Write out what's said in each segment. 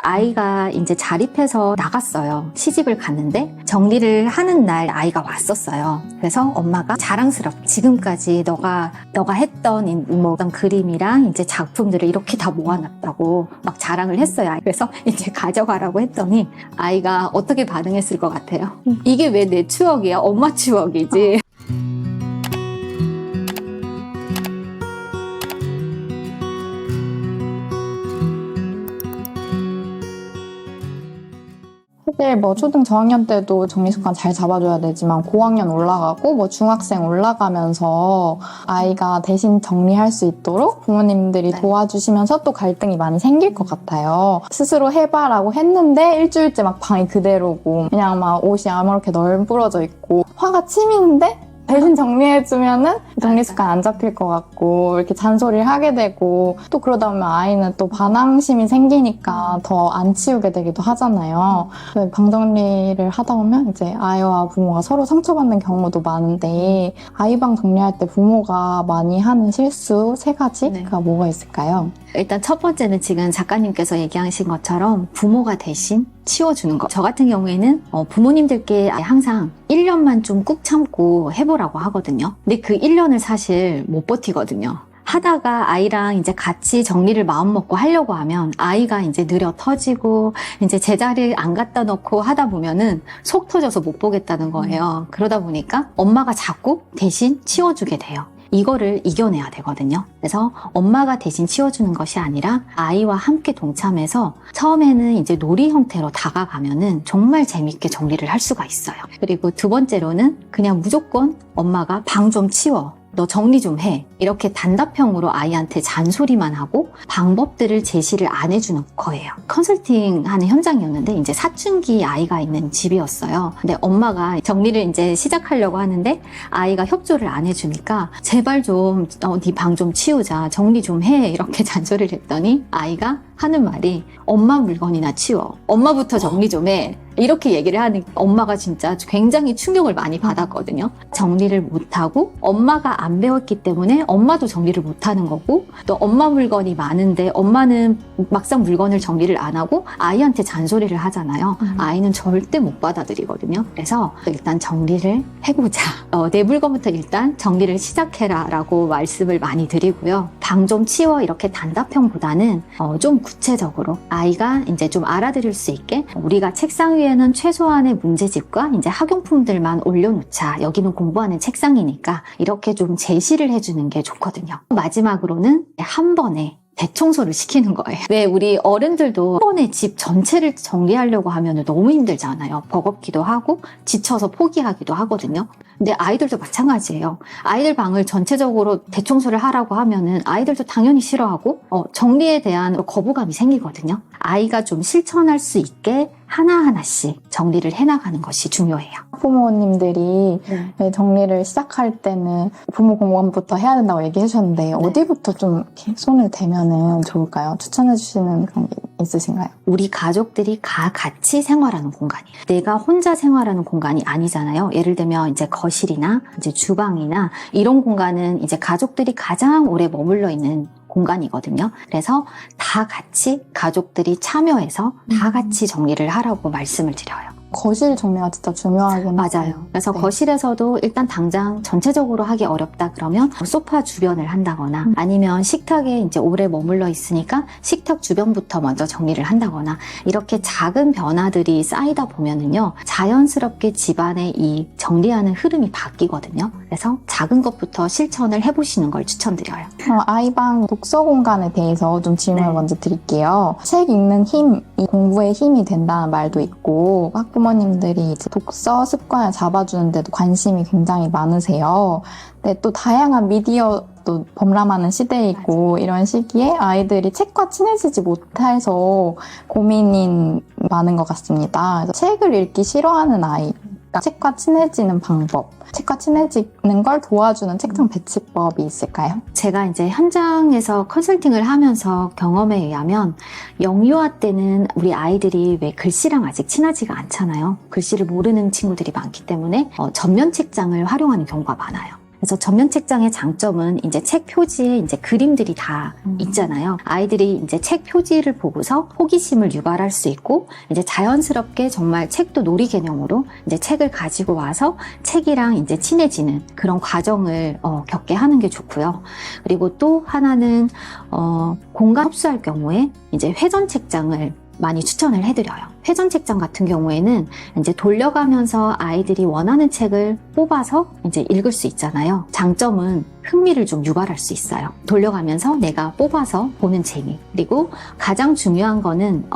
아이가 이제 자립해서 나갔어요. 시집을 갔는데 정리를 하는 날 아이가 왔었어요. 그래서 엄마가 자랑스럽게 지금까지 너가 했던 뭐 어떤 그림이랑 이제 작품들을 이렇게 다 모아놨다고 막 자랑을 했어요. 그래서 이제 가져가라고 했더니 아이가 어떻게 반응했을 것 같아요? 이게 왜 내 추억이야? 엄마 추억이지. 사실 뭐 초등 저학년 때도 정리습관 잘 잡아줘야 되지만 고학년 올라가고 뭐 중학생 올라가면서 아이가 대신 정리할 수 있도록 부모님들이 도와주시면서 또 갈등이 많이 생길 것 같아요. 스스로 해봐라고 했는데 일주일째 막 방이 그대로고 그냥 막 옷이 아무렇게 널브러져 있고 화가 치미는데 대신 정리해주면은 정리습관 안 잡힐 것 같고 이렇게 잔소리를 하게 되고 또 그러다 보면 아이는 또 반항심이 생기니까 더 안 치우게 되기도 하잖아요. 방정리를 하다 보면 이제 아이와 부모가 서로 상처받는 경우도 많은데 아이 방 정리할 때 부모가 많이 하는 실수 3가지가 뭐가 있을까요? 일단 첫 번째는 지금 작가님께서 얘기하신 것처럼 부모가 대신 치워주는 거. 저 같은 경우에는 부모님들께 항상 1년만 좀 꾹 참고 해보라고 하거든요. 근데 그 1년을 사실 못 버티거든요. 하다가 아이랑 이제 같이 정리를 마음먹고 하려고 하면 아이가 이제 느려 터지고 이제 제자리를 안 갖다 놓고 하다 보면은 속 터져서 못 보겠다는 거예요. 그러다 보니까 엄마가 자꾸 대신 치워주게 돼요. 이거를 이겨내야 되거든요. 그래서 엄마가 대신 치워주는 것이 아니라 아이와 함께 동참해서 처음에는 이제 놀이 형태로 다가가면은 정말 재밌게 정리를 할 수가 있어요. 그리고 두 번째로는 그냥 무조건 엄마가 방 좀 치워. 너 정리 좀 해. 이렇게 단답형으로 아이한테 잔소리만 하고 방법들을 제시를 안 해주는 거예요. 컨설팅 하는 현장이었는데 이제 사춘기 아이가 있는 집이었어요. 근데 엄마가 정리를 이제 시작하려고 하는데 아이가 협조를 안 해주니까 제발 좀 네 방 좀 치우자. 정리 좀 해. 이렇게 잔소리를 했더니 아이가 하는 말이 엄마 물건이나 치워. 엄마부터 정리 좀 해. 이렇게 얘기를 하는 엄마가 진짜 굉장히 충격을 많이 받았거든요. 정리를 못하고 엄마가 안 배웠기 때문에 엄마도 정리를 못하는 거고 또 엄마 물건이 많은데 엄마는 막상 물건을 정리를 안 하고 아이한테 잔소리를 하잖아요. 아이는 절대 못 받아들이거든요. 그래서 일단 정리를 해보자. 내 물건부터 일단 정리를 시작해라 라고 말씀을 많이 드리고요. 방 좀 치워 이렇게 단답형보다는 좀 구체적으로 아이가 이제 좀 알아들을 수 있게 우리가 책상 위에는 최소한의 문제집과 이제 학용품들만 올려놓자. 여기는 공부하는 책상이니까 이렇게 좀 제시를 해주는 게 좋거든요. 마지막으로는 한 번에 대청소를 시키는 거예요. 왜 우리 어른들도 한 번에 집 전체를 정리하려고 하면 너무 힘들잖아요. 버겁기도 하고 지쳐서 포기하기도 하거든요. 근데 아이들도 마찬가지예요. 아이들 방을 전체적으로 대청소를 하라고 하면은 아이들도 당연히 싫어하고 정리에 대한 거부감이 생기거든요. 아이가 좀 실천할 수 있게 하나하나씩 정리를 해나가는 것이 중요해요. 부모님들이 정리를 시작할 때는 부모 공간부터 해야 된다고 얘기해 주셨는데 어디부터 좀 이렇게 손을 대면은 좋을까요? 추천해 주시는 그런 게 있으신가요? 우리 가족들이 같이 생활하는 공간이에요. 내가 혼자 생활하는 공간이 아니잖아요. 예를 들면 이제 거실이나 이제 주방이나 이런 공간은 이제 가족들이 가장 오래 머물러 있는 공간이거든요. 그래서 다 같이 가족들이 참여해서 다 같이 정리를 하라고 말씀을 드려요. 거실 정리가 진짜 중요하긴 맞아요. 그래서 거실에서도 일단 당장 전체적으로 하기 어렵다 그러면 소파 주변을 한다거나 아니면 식탁에 이제 오래 머물러 있으니까 식탁 주변부터 먼저 정리를 한다거나 이렇게 작은 변화들이 쌓이다 보면은요 자연스럽게 집안의 이 정리하는 흐름이 바뀌거든요. 그래서 작은 것부터 실천을 해보시는 걸 추천드려요. 아이방 독서 공간에 대해서 좀 질문을 먼저 드릴게요. 책 읽는 힘이 공부에 힘이 된다는 말도 있고 학부모님들이 이제 독서 습관을 잡아주는데도 관심이 굉장히 많으세요. 근데 또 다양한 미디어도 범람하는 시대이고 이런 시기에 아이들이 책과 친해지지 못해서 고민이 많은 것 같습니다. 그래서 책을 읽기 싫어하는 아이, 책과 친해지는 방법, 책과 친해지는 걸 도와주는 책장 배치법이 있을까요? 제가 이제 현장에서 컨설팅을 하면서 경험에 의하면 영유아 때는 우리 아이들이 왜 글씨랑 아직 친하지가 않잖아요. 글씨를 모르는 친구들이 많기 때문에 전면 책장을 활용하는 경우가 많아요. 그래서 전면 책장의 장점은 이제 책 표지에 이제 그림들이 다 있잖아요. 아이들이 이제 책 표지를 보고서 호기심을 유발할 수 있고 이제 자연스럽게 정말 책도 놀이 개념으로 이제 책을 가지고 와서 책이랑 이제 친해지는 그런 과정을 겪게 하는 게 좋고요. 그리고 또 하나는 공간 흡수할 경우에 이제 회전 책장을 많이 추천을 해드려요. 회전 책장 같은 경우에는 이제 돌려가면서 아이들이 원하는 책을 뽑아서 이제 읽을 수 있잖아요. 장점은 흥미를 좀 유발할 수 있어요. 돌려가면서 내가 뽑아서 보는 재미. 그리고 가장 중요한 거는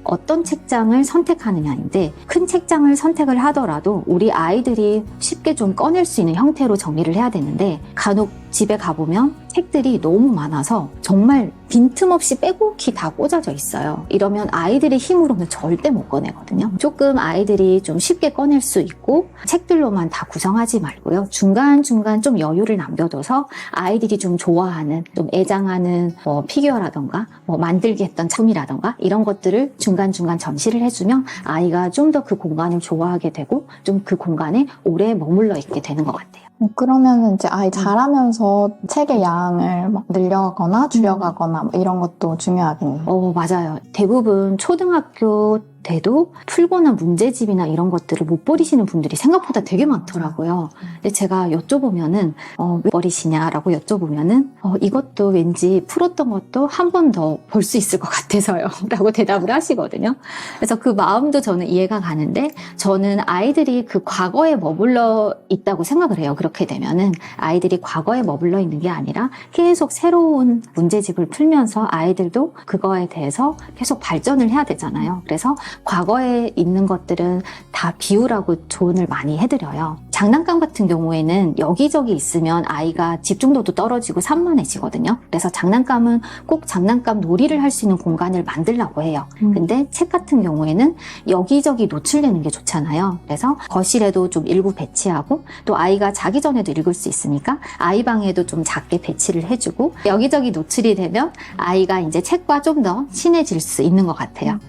어떤 책장을 선택하느냐인데, 큰 책장을 선택을 하더라도 우리 아이들이 쉽게 좀 꺼낼 수 있는 형태로 정리를 해야 되는데, 간혹 집에 가보면 책들이 너무 많아서 정말 빈틈없이 빼곡히 다 꽂아져 있어요. 이러면 아이들의 힘으로는 절대 못 꺼내거든요. 조금 아이들이 좀 쉽게 꺼낼 수 있고 책들로만 다 구성하지 말고요. 중간중간 좀 여유를 남겨둬서 아이들이 좀 좋아하는, 좀 애장하는 피규어라던가 만들기 했던 작품이라던가 이런 것들을 중간중간 전시를 해주면 아이가 좀 더 그 공간을 좋아하게 되고 좀 그 공간에 오래 머물러 있게 되는 것 같아요. 그러면 이제 아이 자라면서 책의 양을 막 늘려가거나 줄여가거나 뭐 이런 것도 중요하겠네요. 맞아요. 대부분 초등학교 때도 풀거나 문제집이나 이런 것들을 못 버리시는 분들이 생각보다 되게 많더라고요. 근데 제가 여쭤보면은 왜 버리시냐라고 여쭤보면은 이것도 왠지 풀었던 것도 한 번 더 볼 수 있을 것 같아서요 라고 대답을 하시거든요. 그래서 그 마음도 저는 이해가 가는데, 저는 아이들이 그 과거에 머물러 있다고 생각을 해요. 그렇게 되면은 아이들이 과거에 머물러 있는 게 아니라 계속 새로운 문제집을 풀면서 아이들도 그거에 대해서 계속 발전을 해야 되잖아요. 그래서 과거에 있는 것들은 다 비우라고 조언을 많이 해드려요. 장난감 같은 경우에는 여기저기 있으면 아이가 집중도도 떨어지고 산만해지거든요. 그래서 장난감은 꼭 장난감 놀이를 할 수 있는 공간을 만들려고 해요. 근데 책 같은 경우에는 여기저기 노출되는 게 좋잖아요. 그래서 거실에도 좀 일부 배치하고, 또 아이가 자기 전에도 읽을 수 있으니까 아이 방에도 좀 작게 배치를 해주고, 여기저기 노출이 되면 아이가 이제 책과 좀 더 친해질 수 있는 것 같아요.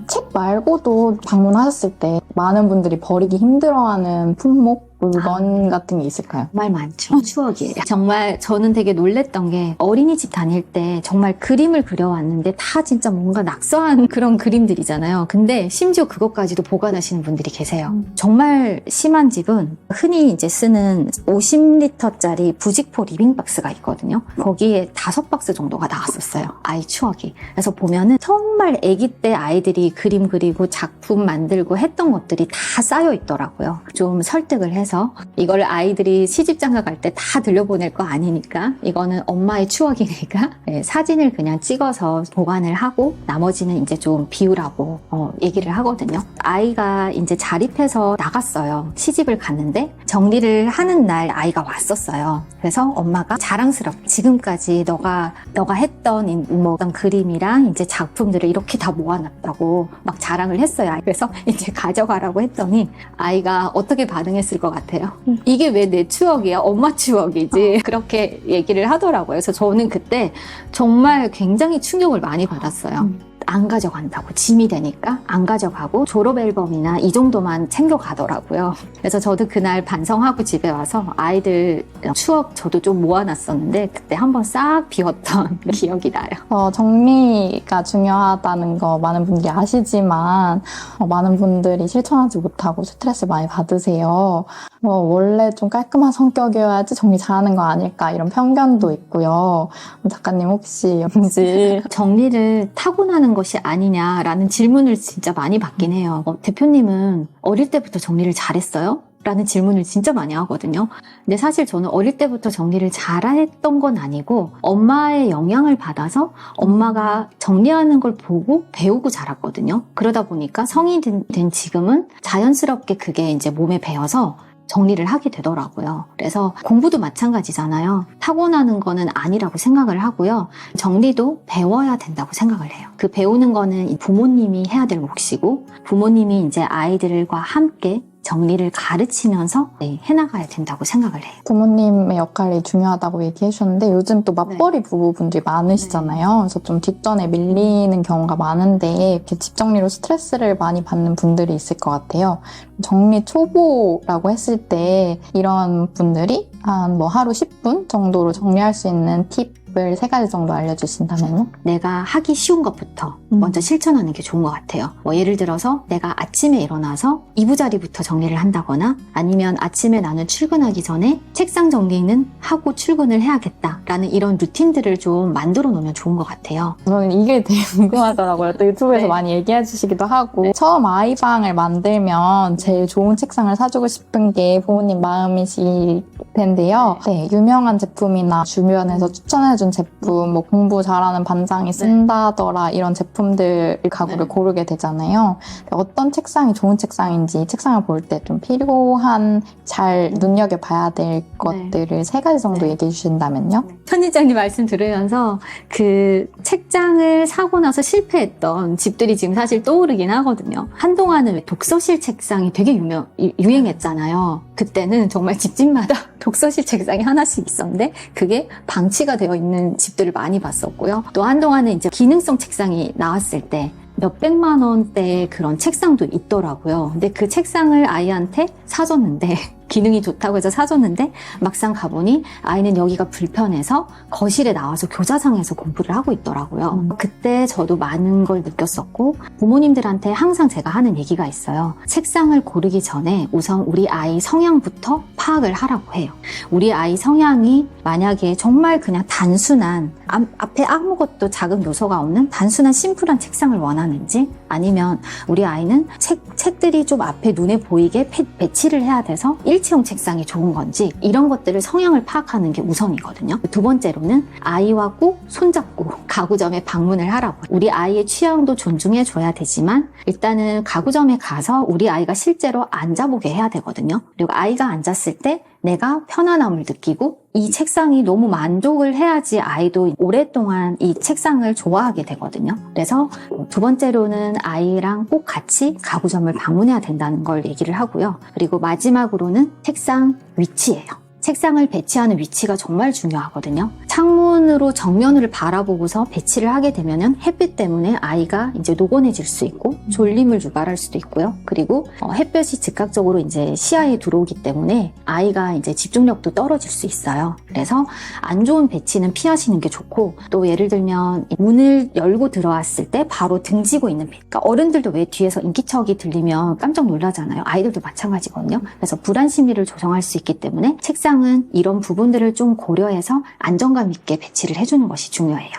책 말고도 방문하셨을 때 많은 분들이 버리기 힘들어하는 품목, 물건 같은 게 있을까요? 정말 많죠. 추억이에요. 정말 저는 되게 놀랬던 게, 어린이집 다닐 때 정말 그림을 그려왔는데 다 진짜 뭔가 낙서한 그런 그림들이잖아요. 근데 심지어 그것까지도 보관하시는 분들이 계세요. 정말 심한 집은 흔히 이제 쓰는 50리터짜리 부직포 리빙박스가 있거든요. 거기에 5박스 정도가 나왔었어요. 아이 추억이. 그래서 보면은 정말 아기 때 아이들이 그림 그리고 작품 만들고 했던 것들이 다 쌓여 있더라고요. 좀 설득을 해서 이걸 아이들이 시집장가 갈 때 다 들려보낼 거 아니니까, 이거는 엄마의 추억이니까 사진을 그냥 찍어서 보관을 하고 나머지는 이제 좀 비우라고 얘기를 하거든요. 아이가 이제 자립해서 나갔어요. 시집을 갔는데 정리를 하는 날 아이가 왔었어요. 그래서 엄마가 자랑스럽게 지금까지 너가 했던 어떤 그림이랑 이제 작품들을 이렇게 다 모아놨다고 막 자랑을 했어요. 그래서 이제 가져가라고 했더니 아이가 어떻게 반응했을 것 같아요? 이게 왜 내 추억이야? 엄마 추억이지. 그렇게 얘기를 하더라고요. 그래서 저는 그때 정말 굉장히 충격을 많이 받았어요. 안 가져간다고, 짐이 되니까 안 가져가고 졸업 앨범이나 이 정도만 챙겨가더라고요. 그래서 저도 그날 반성하고 집에 와서 아이들 추억 저도 좀 모아놨었는데 그때 한번 싹 비웠던 기억이 나요. 정리가 중요하다는 거 많은 분들이 아시지만 많은 분들이 실천하지 못하고 스트레스 많이 받으세요. 원래 좀 깔끔한 성격이어야지 정리 잘하는 거 아닐까, 이런 편견도 있고요. 작가님 혹시 정리를 타고나는 것이 아니냐라는 질문을 진짜 많이 받긴 해요. 대표님은 어릴 때부터 정리를 잘했어요? 라는 질문을 진짜 많이 하거든요. 근데 사실 저는 어릴 때부터 정리를 잘했던 건 아니고, 엄마의 영향을 받아서 엄마가 정리하는 걸 보고 배우고 자랐거든요. 그러다 보니까 성인 된 지금은 자연스럽게 그게 이제 몸에 배어서 정리를 하게 되더라고요. 그래서 공부도 마찬가지잖아요. 타고나는 거는 아니라고 생각을 하고요. 정리도 배워야 된다고 생각을 해요. 그 배우는 거는 부모님이 해야 될 몫이고, 부모님이 이제 아이들과 함께 정리를 가르치면서 해나가야 된다고 생각을 해요. 부모님의 역할이 중요하다고 얘기해 주셨는데 요즘 또 맞벌이 부부분들이 많으시잖아요. 그래서 좀 뒷전에 밀리는 경우가 많은데 이렇게 집 정리로 스트레스를 많이 받는 분들이 있을 것 같아요. 정리 초보라고 했을 때 이런 분들이 한 뭐 하루 10분 정도로 정리할 수 있는 팁을 3가지 정도 알려주신다면요? 내가 하기 쉬운 것부터 먼저 실천하는 게 좋은 것 같아요. 뭐 예를 들어서 내가 아침에 일어나서 이부자리부터 정리를 한다거나 아니면 아침에 나는 출근하기 전에 책상 정리는 하고 출근을 해야겠다라는 이런 루틴들을 좀 만들어 놓으면 좋은 것 같아요. 저는 이게 되게 궁금하더라고요. 또 유튜브에서 네. 많이 얘기해 주시기도 하고 처음 아이방을 만들면 제일 좋은 책상을 사주고 싶은 게 부모님 마음이실 텐데요. 네, 유명한 제품이나 주변에서 추천해준 제품, 뭐 공부 잘하는 반장이 쓴다더라 이런 제품들 가구를 고르게 되잖아요. 어떤 책상이 좋은 책상인지 책상을 볼 때 좀 필요한 잘 눈여겨봐야 될 것들을 3가지 정도 얘기해 주신다면요? 편집장님 말씀 들으면서 그 책장을 사고 나서 실패했던 집들이 지금 사실 떠오르긴 하거든요. 한동안은 독서실 책상이 되게 유행했잖아요. 그때는 정말 집집마다 독서실 책상이 하나씩 있었는데 그게 방치가 되어 있는 집들을 많이 봤었고요. 또 한동안은 이제 기능성 책상이 나왔을 때 몇백만 원대의 그런 책상도 있더라고요. 근데 그 책상을 아이한테 사줬는데 기능이 좋다고 해서 사줬는데 막상 가보니 아이는 여기가 불편해서 거실에 나와서 교자상에서 공부를 하고 있더라고요. 그때 저도 많은 걸 느꼈었고 부모님들한테 항상 제가 하는 얘기가 있어요. 책상을 고르기 전에 우선 우리 아이 성향부터 파악을 하라고 해요. 우리 아이 성향이 만약에 정말 그냥 단순한 앞에 아무것도 작은 요소가 없는 단순한 심플한 책상을 원하는지 아니면 우리 아이는 책들이 좀 앞에 눈에 보이게 배치를 해야 돼서 일체형 책상이 좋은 건지 이런 것들을 성향을 파악하는 게 우선이거든요. 2번째로는 아이와 꼭 손잡고 가구점에 방문을 하라고. 우리 아이의 취향도 존중해 줘야 되지만 일단은 가구점에 가서 우리 아이가 실제로 앉아보게 해야 되거든요. 그리고 아이가 앉았을 때 내가 편안함을 느끼고 이 책상이 너무 만족을 해야지 아이도 오랫동안 이 책상을 좋아하게 되거든요. 그래서 2번째로는 아이랑 꼭 같이 가구점을 방문해야 된다는 걸 얘기를 하고요. 그리고 마지막으로는 책상 위치예요. 책상을 배치하는 위치가 정말 중요하거든요. 창문으로 정면을 바라보고서 배치를 하게 되면은 햇빛 때문에 아이가 이제 노곤해질 수 있고 졸림을 유발할 수도 있고요. 그리고 햇볕이 즉각적으로 이제 시야에 들어오기 때문에 아이가 이제 집중력도 떨어질 수 있어요. 그래서 안 좋은 배치는 피하시는 게 좋고 또 예를 들면 문을 열고 들어왔을 때 바로 등지고 있는 그러니까 어른들도 왜 뒤에서 인기척이 들리면 깜짝 놀라잖아요. 아이들도 마찬가지거든요. 그래서 불안 심리를 조성할 수 있기 때문에 책상은 이런 부분들을 좀 고려해서 안정감 있게 배치를 해주는 것이 중요해요.